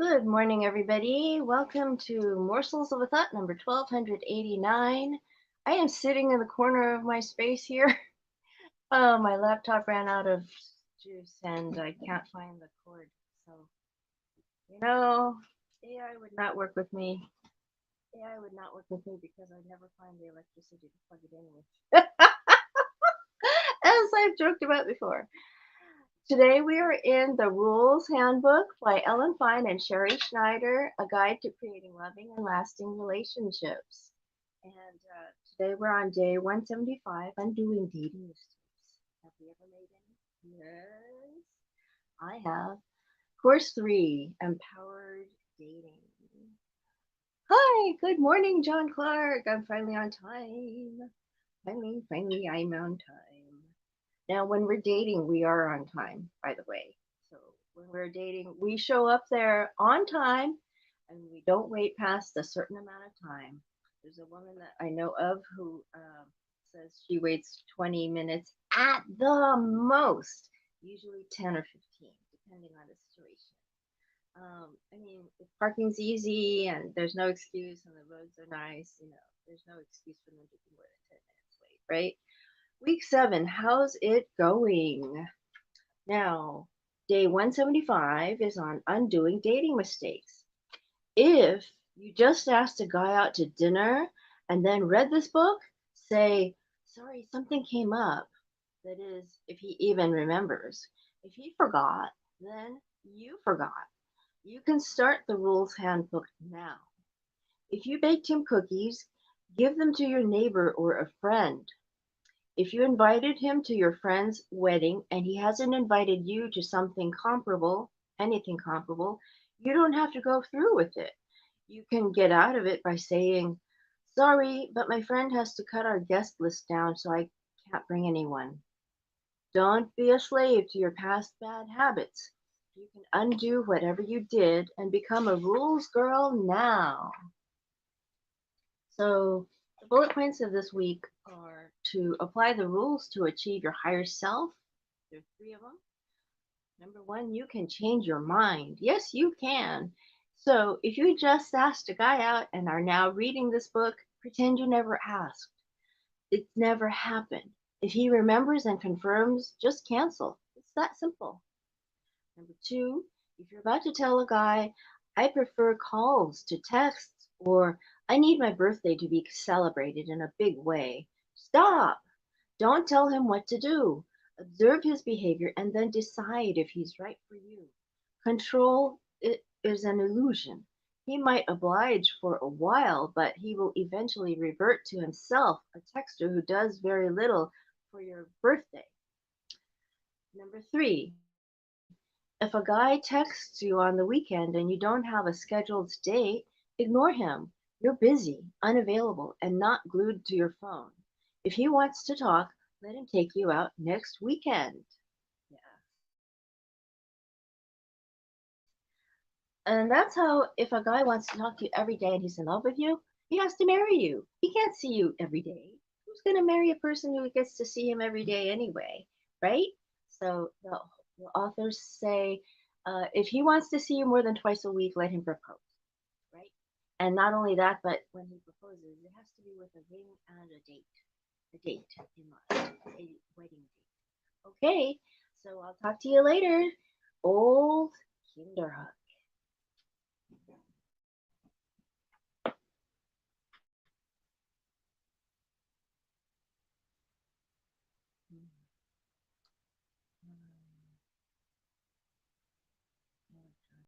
Good morning, everybody. Welcome to Morsels of a Thought, number 1289. I am sitting in the corner of my space here. My laptop ran out of juice and I can't find the cord. So, you know, AI would not work with me. AI would not work with me because I'd never find the electricity to plug it in with. As I've joked about before. Today we are in the Rules Handbook by Fein and Sherrie Schneider, a guide to creating loving and lasting relationships. And today we're on day 175, undoing dating mistakes. Have we ever made any? Yes, I have. Course 3, empowered dating. Hi, good morning, John Clark. I'm finally on time. Finally, I'm on time. Now, when we're dating, we are on time, by the way. So when we're dating, we show up there on time and we don't wait past a certain amount of time. There's a woman that I know of who says she waits 20 minutes at the most, usually 10 or 15, depending on the situation. I mean, if parking's easy and there's no excuse and the roads are nice, there's no excuse for them to be more than 10 minutes late, right? Week 7, how's it going? Now, day 175 is on undoing dating mistakes. If you just asked a guy out to dinner and then read this book, say, sorry, something came up. That is, if he even remembers. If he forgot, then you forgot. You can start the rules handbook now. If you baked him cookies, give them to your neighbor or a friend. If you invited him to your friend's wedding and he hasn't invited you to something comparable, anything comparable, you don't have to go through with it. You can get out of it by saying, sorry, but my friend has to cut our guest list down, so I can't bring anyone. Don't be a slave to your past bad habits. You can undo whatever you did and become a rules girl now. So the bullet points of this week are to apply the rules to achieve your higher self. There are 3 of them. Number 1, you can change your mind. Yes, you can. So if you just asked a guy out and are now reading this book, pretend you never asked. It never happened. If he remembers and confirms, just cancel. It's that simple. Number 2, if you're about to tell a guy, I prefer calls to texts, or I need my birthday to be celebrated in a big way, stop. Don't tell him what to do. Observe his behavior and then decide if he's right for you. Control is an illusion. He might oblige for a while, but he will eventually revert to himself, a texter who does very little for your birthday. Number 3, if a guy texts you on the weekend and you don't have a scheduled date, ignore him. You're busy, unavailable, and not glued to your phone. If he wants to talk, let him take you out next weekend. Yeah. And that's how, if a guy wants to talk to you every day and he's in love with you, he has to marry you. He can't see you every day. Who's going to marry a person who gets to see him every day anyway, right? So the authors say, if he wants to see you more than twice a week, let him propose, right? And not only that, but when he proposes, it has to be with a ring and a date in mind, a wedding date. Okay, so I'll talk to you later. Old Kinderhook.